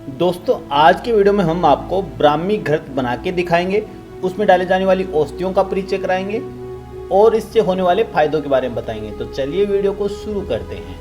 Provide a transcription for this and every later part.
दोस्तों आज की वीडियो में हम आपको ब्राह्मी घृत बना के दिखाएंगे, उसमें डाले जाने वाली औषधियों का परिचय कराएंगे और इससे होने वाले फायदों के बारे में बताएंगे। तो चलिए वीडियो को शुरू करते हैं।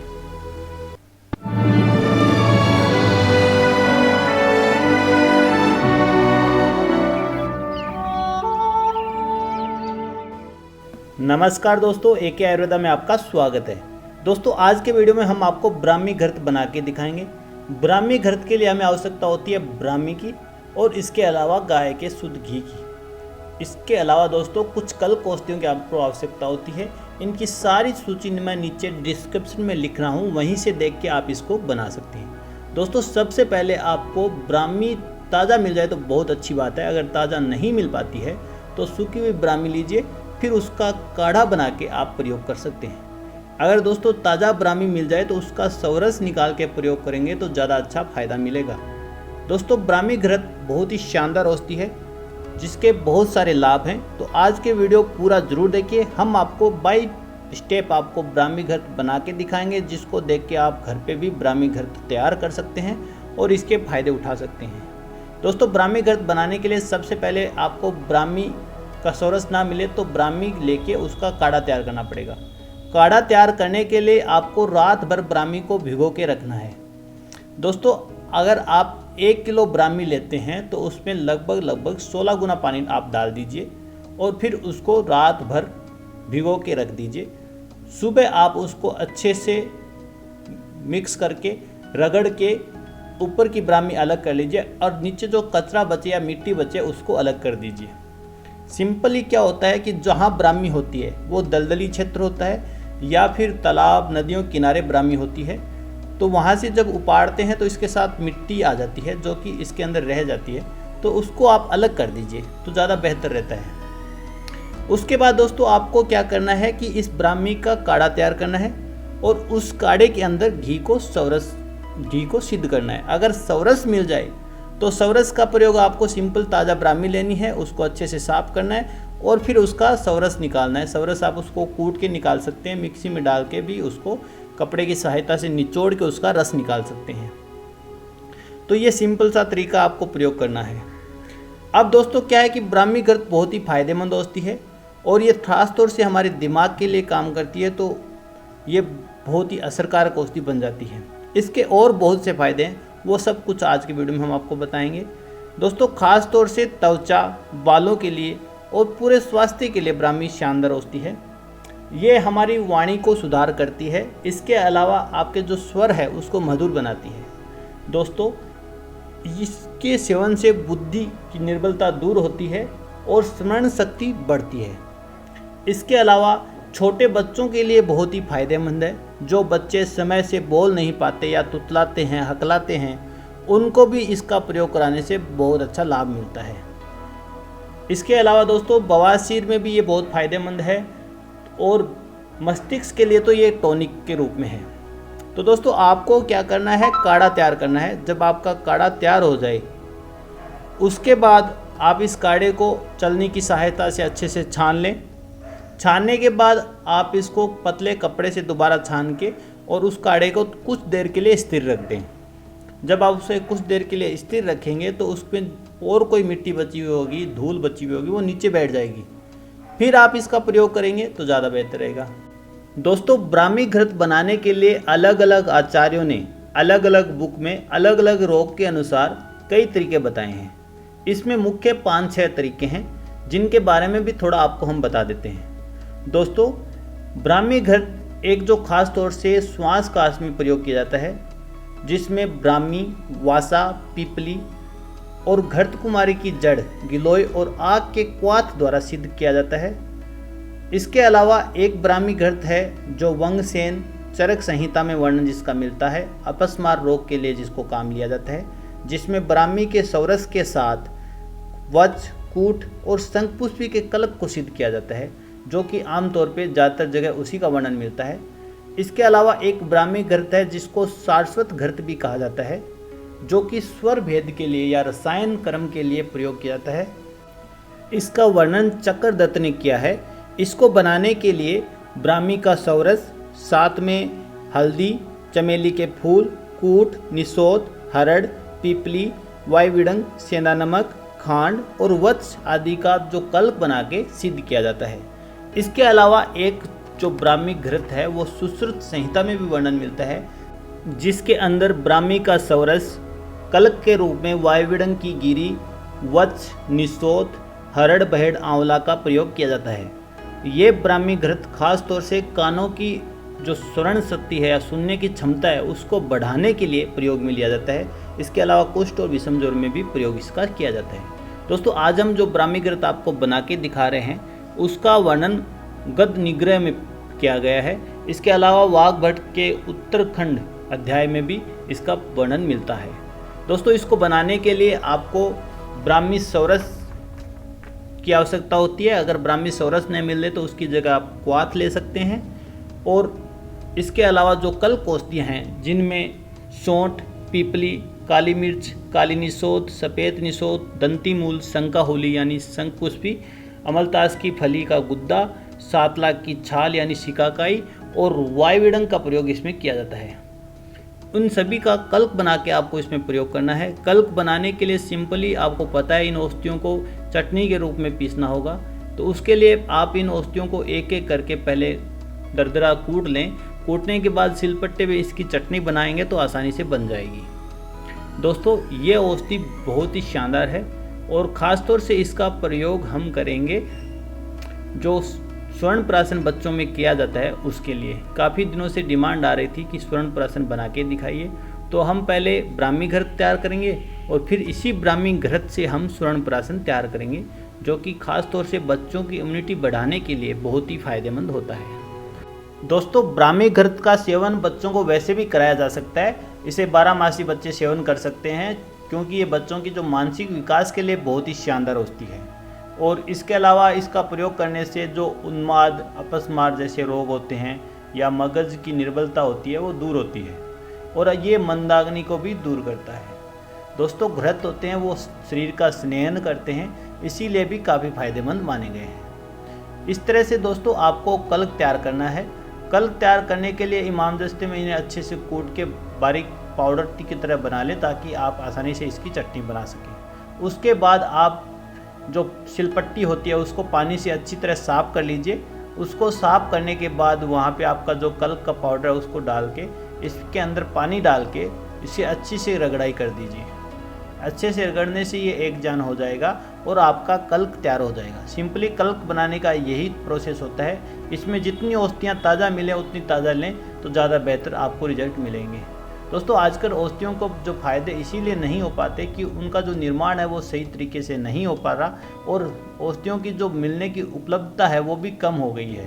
नमस्कार दोस्तों, एके आयुर्वेदा में आपका स्वागत है। दोस्तों आज के वीडियो में हम आपको ब्राह्मी घृत बना के दिखाएंगे। ब्राह्मी घृत के लिए हमें आवश्यकता होती है ब्राह्मी की और इसके अलावा गाय के शुद्ध घी की। इसके अलावा दोस्तों कुछ कल्प औषधियों की आपको आवश्यकता होती है। इनकी सारी सूची मैं नीचे डिस्क्रिप्शन में लिख रहा हूँ, वहीं से देख के आप इसको बना सकते हैं। दोस्तों सबसे पहले आपको ब्राह्मी ताज़ा मिल जाए तो बहुत अच्छी बात है। अगर ताज़ा नहीं मिल पाती है तो सूखी हुई ब्राह्मी लीजिए, फिर उसका काढ़ा बना के आप प्रयोग कर सकते हैं। अगर दोस्तों ताज़ा ब्राह्मी मिल जाए तो उसका सवरस निकाल के प्रयोग करेंगे तो ज़्यादा अच्छा फायदा मिलेगा। दोस्तों ब्राह्मी घृत बहुत ही शानदार औषधि है जिसके बहुत सारे लाभ हैं। तो आज के वीडियो पूरा ज़रूर देखिए। हम आपको बाय स्टेप आपको ब्राह्मी घृत बना के दिखाएंगे, जिसको देख के आप घर पे भी ब्राह्मी घृत तैयार कर सकते हैं और इसके फायदे उठा सकते हैं। दोस्तों ब्राह्मी घृत बनाने के लिए सबसे पहले आपको ब्राह्मी का सवरस ना मिले तो ब्राह्मी लेके उसका काढ़ा तैयार करना पड़ेगा। काढ़ा तैयार करने के लिए आपको रात भर ब्राह्मी को भिगो के रखना है। दोस्तों अगर आप 1 किलो ब्राह्मी लेते हैं तो उसमें लगभग 16 गुना पानी आप डाल दीजिए और फिर उसको रात भर भिगो के रख दीजिए। सुबह आप उसको अच्छे से मिक्स करके रगड़ के ऊपर की ब्राह्मी अलग कर लीजिए और नीचे जो कचरा बचे या मिट्टी बचे उसको अलग कर दीजिए। सिंपली क्या होता है कि जहाँ ब्राह्मी होती है वो दलदली क्षेत्र होता है या फिर तालाब नदियों किनारे ब्राह्मी होती है, तो वहाँ से जब उपाड़ते हैं तो इसके साथ मिट्टी आ जाती है जो कि इसके अंदर रह जाती है, तो उसको आप अलग कर दीजिए तो ज़्यादा बेहतर रहता है। उसके बाद दोस्तों आपको क्या करना है कि इस ब्राह्मी का काढ़ा तैयार करना है और उस काढ़े के अंदर घी को सिद्ध करना है। अगर सवरस मिल जाए तो सवरस का प्रयोग आपको सिंपल ताज़ा ब्राह्मी लेनी है, उसको अच्छे से साफ़ करना है और फिर उसका सवरस निकालना है। सवरस आप उसको कूट के निकाल सकते हैं, मिक्सी में डाल के भी उसको कपड़े की सहायता से निचोड़ के उसका रस निकाल सकते हैं। तो ये सिंपल सा तरीका आपको प्रयोग करना है। अब दोस्तों क्या है कि ब्राह्मी घृत बहुत ही फायदेमंद औषधि है और ये खास तौर से हमारे दिमाग के लिए काम करती है, तो ये बहुत ही असरकारक औषधि बन जाती है। इसके और बहुत से फायदे हैं, वो सब कुछ आज की वीडियो में हम आपको बताएंगे। दोस्तों खास तौर से त्वचा, बालों के लिए और पूरे स्वास्थ्य के लिए ब्राह्मी शानदार औषधि है। ये हमारी वाणी को सुधार करती है। इसके अलावा आपके जो स्वर है उसको मधुर बनाती है। दोस्तों इसके सेवन से बुद्धि की निर्बलता दूर होती है और स्मरण शक्ति बढ़ती है। इसके अलावा छोटे बच्चों के लिए बहुत ही फायदेमंद है। जो बच्चे समय से बोल नहीं पाते या तुतलाते हैं, हकलाते हैं, उनको भी इसका प्रयोग कराने से बहुत अच्छा लाभ मिलता है। इसके अलावा दोस्तों बवासीर में भी ये बहुत फ़ायदेमंद है और मस्तिष्क के लिए तो ये टॉनिक के रूप में है। तो दोस्तों आपको क्या करना है, काढ़ा तैयार करना है। जब आपका काढ़ा तैयार हो जाए उसके बाद आप इस काढ़े को चलनी की सहायता से अच्छे से छान लें। छानने के बाद आप इसको पतले कपड़े से दोबारा छान के और उस काढ़े को कुछ देर के लिए स्थिर रख दें। जब आप उसे कुछ देर के लिए स्थिर रखेंगे तो उसमें और कोई मिट्टी बची हुई होगी, धूल बची हुई होगी, वो नीचे बैठ जाएगी। फिर आप इसका प्रयोग करेंगे तो ज़्यादा बेहतर रहेगा। दोस्तों ब्राह्मी घृत बनाने के लिए अलग अलग आचार्यों ने अलग अलग बुक में अलग अलग रोग के अनुसार कई तरीके बताए हैं। इसमें मुख्य 5-6 तरीके हैं जिनके बारे में भी थोड़ा आपको हम बता देते हैं। दोस्तों ब्राह्मी घृत एक जो खास तौर से श्वास काश में प्रयोग किया जाता है, जिसमें ब्राह्मी, वासा, पीपली और घृत कुमारी की जड़, गिलोय और आग के क्वाथ द्वारा सिद्ध किया जाता है। इसके अलावा एक ब्राह्मी घृत है जो वंगसेन चरक संहिता में वर्णन जिसका मिलता है, अपस्मार रोग के लिए जिसको काम लिया जाता है, जिसमें ब्राह्मी के सवरस के साथ वच, कूट और शंखपुष्पी के कल्प को सिद्ध किया जाता है, जो कि आमतौर पे ज़्यादातर जगह उसी का वर्णन मिलता है। इसके अलावा एक ब्राह्मी घृत है जिसको सारस्वत घृत भी कहा जाता है, जो कि स्वर भेद के लिए या रसायन कर्म के लिए प्रयोग किया जाता है। इसका वर्णन चक्रदत्त ने किया है। इसको बनाने के लिए ब्राह्मी का सवरस, साथ में हल्दी, चमेली के फूल, कूट, निसोत, हरड़, पीपली, वायुविडंग, सेंधा नमक, खांड और वत्स आदि का जो कल्क बना के सिद्ध किया जाता है। इसके अलावा एक जो ब्राह्मी घृत है वो सुश्रुत संहिता में भी वर्णन मिलता है, जिसके अंदर ब्राह्मी का सवरस कल्क के रूप में वायुविडंग की गिरी, वत्स, निशोत, हरड़ बहेड़ आंवला का प्रयोग किया जाता है। ये ब्राह्मी घृत खास तौर से कानों की जो श्रवण शक्ति है या सुनने की क्षमता है उसको बढ़ाने के लिए प्रयोग में लिया जाता है। इसके अलावा कुष्ठ और विषम ज्वर में भी प्रयोग इसका किया जाता है। दोस्तों आज हम जो ब्राह्मी घृत आपको बना के दिखा रहे हैं उसका वर्णन गद्य निग्रह में किया गया है। इसके अलावा वाग्भट के उत्तरखंड अध्याय में भी इसका वर्णन मिलता है। दोस्तों इसको बनाने के लिए आपको ब्राह्मी सौरस की आवश्यकता होती है। अगर ब्राह्मी सौरस नहीं मिले तो उसकी जगह आप क्वाथ ले सकते हैं। और इसके अलावा जो कल्क औषधियाँ हैं जिनमें सौंठ, पीपली, काली मिर्च, काली निशोत, सफ़ेद निशोत, दंती मूल, शंकाहोली यानी शंखपुष्पी, अमलतास की फली का गुद्दा, 7 लाख की छाल यानी शिकाकाई और वायुविडंग का प्रयोग इसमें किया जाता है। उन सभी का कल्क बना के आपको इसमें प्रयोग करना है। कल्क बनाने के लिए सिंपली आपको पता है इन औषधियों को चटनी के रूप में पीसना होगा। तो उसके लिए आप इन औषधियों को एक एक करके पहले दरदरा कूट लें। कूटने के बाद सिलपट्टे पे इसकी चटनी बनाएंगे तो आसानी से बन जाएगी। दोस्तों ये औषधि बहुत ही शानदार है और ख़ास तौर से इसका प्रयोग हम करेंगे जो स्वर्ण प्राशन बच्चों में किया जाता है उसके लिए। काफ़ी दिनों से डिमांड आ रही थी कि स्वर्ण प्राशन बना के दिखाइए, तो हम पहले ब्राह्मी घृत तैयार करेंगे और फिर इसी ब्राह्मी घृत से हम स्वर्ण प्राशन तैयार करेंगे, जो कि खास तौर से बच्चों की इम्यूनिटी बढ़ाने के लिए बहुत ही फायदेमंद होता है। दोस्तों ब्राह्मी घृत का सेवन बच्चों को वैसे भी कराया जा सकता है। इसे 12 मासी बच्चे सेवन कर सकते हैं क्योंकि ये बच्चों की जो मानसिक विकास के लिए बहुत ही शानदार औषधि है। और इसके अलावा इसका प्रयोग करने से जो उन्माद, अपस्मार जैसे रोग होते हैं या मगज की निर्बलता होती है वो दूर होती है और ये मंदाग्नि को भी दूर करता है। दोस्तों घृत होते हैं वो शरीर का स्नेहन करते हैं, इसीलिए भी काफ़ी फायदेमंद माने गए हैं। इस तरह से दोस्तों आपको कल्क तैयार करना है। कल्क तैयार करने के लिए इमाम दस्ते में इन्हें अच्छे से कूट के बारीक पाउडर की तरह बना लें ताकि आप आसानी से इसकी चटनी बना सकें। उसके बाद आप जो सिलपट्टी होती है उसको पानी से अच्छी तरह साफ़ कर लीजिए। उसको साफ़ करने के बाद वहाँ पे आपका जो कल्क का पाउडर है उसको डाल के इसके अंदर पानी डाल के इसे अच्छी से रगड़ाई कर दीजिए। अच्छे से रगड़ने से ये एक जान हो जाएगा और आपका कल्क तैयार हो जाएगा। सिंपली कल्क बनाने का यही प्रोसेस होता है। इसमें जितनी औषधियाँ ताज़ा मिलें उतनी ताज़ा लें तो ज़्यादा बेहतर आपको रिजल्ट मिलेंगे। दोस्तों आजकल औषधियों को जो फ़ायदे इसीलिए नहीं हो पाते कि उनका जो निर्माण है वो सही तरीके से नहीं हो पा रहा और औषधियों की जो मिलने की उपलब्धता है वो भी कम हो गई है।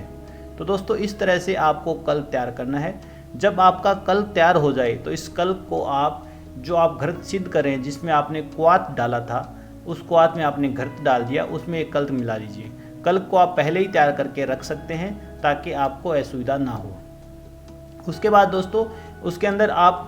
तो दोस्तों इस तरह से आपको कल्क तैयार करना है। जब आपका कल्क तैयार हो जाए तो इस कल्क को आप जो आप घृत सिद्ध करें जिसमें आपने क्वाथ डाला था उस क्वाथ में आपने घृत डाल दिया, उसमें एक कल्क मिला लीजिए। कल्क को आप पहले ही तैयार करके रख सकते हैं ताकि आपको असुविधा ना हो। उसके बाद दोस्तों उसके अंदर आप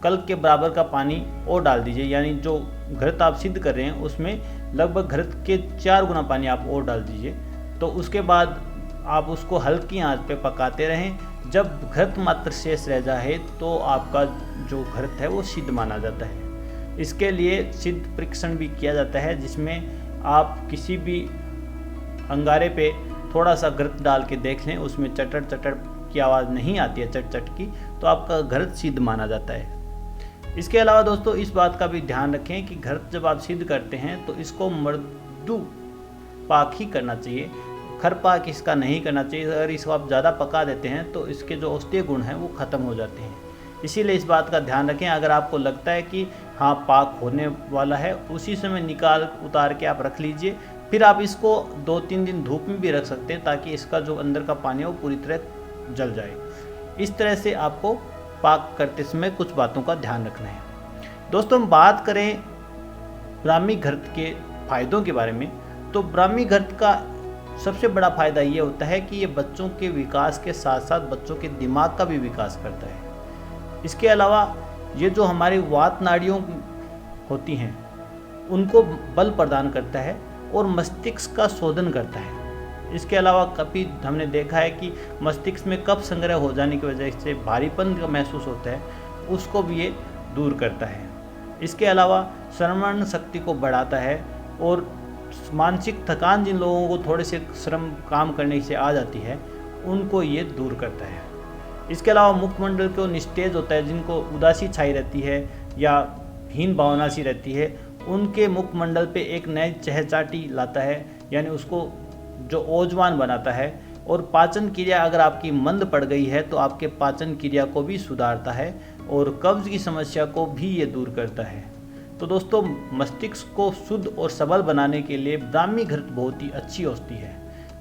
कल्क के बराबर का पानी और डाल दीजिए, यानी जो घृत आप सिद्ध कर रहे हैं उसमें लगभग घृत के 4 गुना पानी आप और डाल दीजिए। तो उसके बाद आप उसको हल्की आंच पे पकाते रहें। जब घृत मात्र शेष रह जाए तो आपका जो घृत है वो सिद्ध माना जाता है। इसके लिए सिद्ध परीक्षण भी किया जाता है जिसमें आप किसी भी अंगारे पे थोड़ा सा घृत डाल के देख लें, उसमें चटर चटर की आवाज़ नहीं आती है, चट चट की, तो आपका घृत सिद्ध माना जाता है। इसके अलावा दोस्तों इस बात का भी ध्यान रखें कि घृत जब आप सिद्ध करते हैं तो इसको मृदु पाक ही करना चाहिए, खर पाक इसका नहीं करना चाहिए। अगर इसको आप ज़्यादा पका देते हैं तो इसके जो औषधीय गुण हैं वो ख़त्म हो जाते हैं। इसीलिए इस बात का ध्यान रखें। अगर आपको लगता है कि हाँ पाक होने वाला है उसी समय निकाल उतार के आप रख लीजिए। फिर आप इसको 2-3 दिन धूप में भी रख सकते हैं ताकि इसका जो अंदर का पानी है वो पूरी तरह जल जाए। इस तरह से आपको पाक करते समय कुछ बातों का ध्यान रखना है। दोस्तों हम बात करें ब्राह्मी घृत के फ़ायदों के बारे में, तो ब्राह्मी घृत का सबसे बड़ा फ़ायदा ये होता है कि ये बच्चों के विकास के साथ साथ बच्चों के दिमाग का भी विकास करता है। इसके अलावा ये जो हमारी वात नाड़ियों होती हैं उनको बल प्रदान करता है और मस्तिष्क का शोधन करता है। इसके अलावा कभी हमने देखा है कि मस्तिष्क में कफ संग्रह हो जाने की वजह से भारीपन का महसूस होता है, उसको भी ये दूर करता है। इसके अलावा श्रवण शक्ति को बढ़ाता है और मानसिक थकान जिन लोगों को थोड़े से श्रम काम करने से आ जाती है उनको ये दूर करता है। इसके अलावा मुखमंडल को निस्तेज होता है, जिनको उदासी छाई रहती है या हीन भावना सी रहती है उनके मुखमंडल पे एक नई चहचाटी लाता है, यानी उसको जो ओजवान बनाता है। और पाचन क्रिया अगर आपकी मंद पड़ गई है तो आपके पाचन क्रिया को भी सुधारता है और कब्ज की समस्या को भी ये दूर करता है। तो दोस्तों, मस्तिष्क को शुद्ध और सबल बनाने के लिए ब्राह्मी घृत बहुत ही अच्छी औषधि है,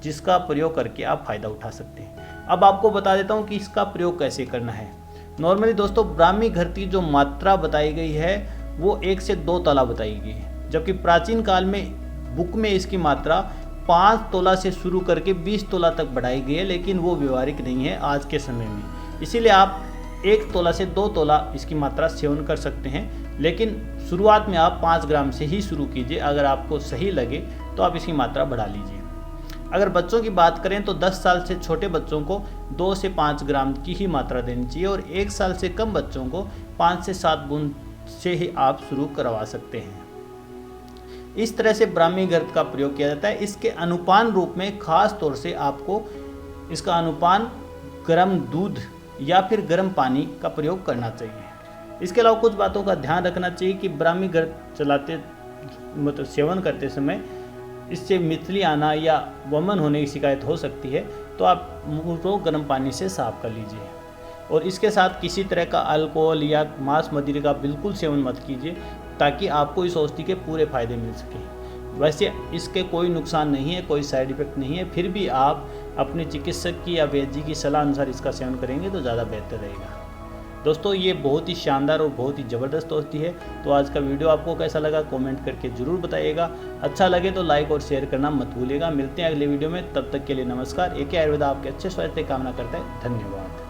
जिसका प्रयोग करके आप फ़ायदा उठा सकते हैं। अब आपको बता देता हूँ कि इसका प्रयोग कैसे करना है। नॉर्मली दोस्तों, ब्राह्मी घृत की जो मात्रा बताई गई है वो 1 से 2 तोला बताई गई है, जबकि प्राचीन काल में बुक में इसकी मात्रा 5 तोला से शुरू करके 20 तोला तक बढ़ाई गई है, लेकिन वो व्यवहारिक नहीं है आज के समय में। इसीलिए आप 1 तोला से 2 तोला इसकी मात्रा सेवन कर सकते हैं, लेकिन शुरुआत में आप 5 ग्राम से ही शुरू कीजिए। अगर आपको सही लगे तो आप इसकी मात्रा बढ़ा लीजिए। अगर बच्चों की बात करें तो 10 साल से छोटे बच्चों को 2 से 5 ग्राम की ही मात्रा देनी चाहिए और 1 साल से कम बच्चों को 5 से 7 बूंद से ही आप शुरू करवा सकते हैं। इस तरह से ब्राह्मी घृत का प्रयोग किया जाता है। इसके अनुपान रूप में खास तौर से आपको इसका अनुपान गर्म दूध या फिर गर्म पानी का प्रयोग करना चाहिए। इसके अलावा कुछ बातों का ध्यान रखना चाहिए कि ब्राह्मी घृत चलाते मतलब सेवन करते समय इससे मितली आना या वमन होने की शिकायत हो सकती है, तो आप मुंह को गर्म पानी से साफ कर लीजिए। और इसके साथ किसी तरह का अल्कोहल या मांस मदिरा का बिल्कुल सेवन मत कीजिए, ताकि आपको इस औषधि के पूरे फायदे मिल सके। वैसे इसके कोई नुकसान नहीं है, कोई साइड इफेक्ट नहीं है, फिर भी आप अपने चिकित्सक की या वैद्य जी की सलाह अनुसार इसका सेवन करेंगे तो ज़्यादा बेहतर रहेगा। दोस्तों, ये बहुत ही शानदार और बहुत ही ज़बरदस्त औषधि है। तो आज का वीडियो आपको कैसा लगा कमेंट करके ज़रूर बताइएगा। अच्छा लगे तो लाइक और शेयर करना मत भूलिएगा। मिलते हैं अगले वीडियो में, तब तक के लिए नमस्कार। AK आयुर्वेदा आपके अच्छे स्वास्थ्य की कामना करता है। धन्यवाद।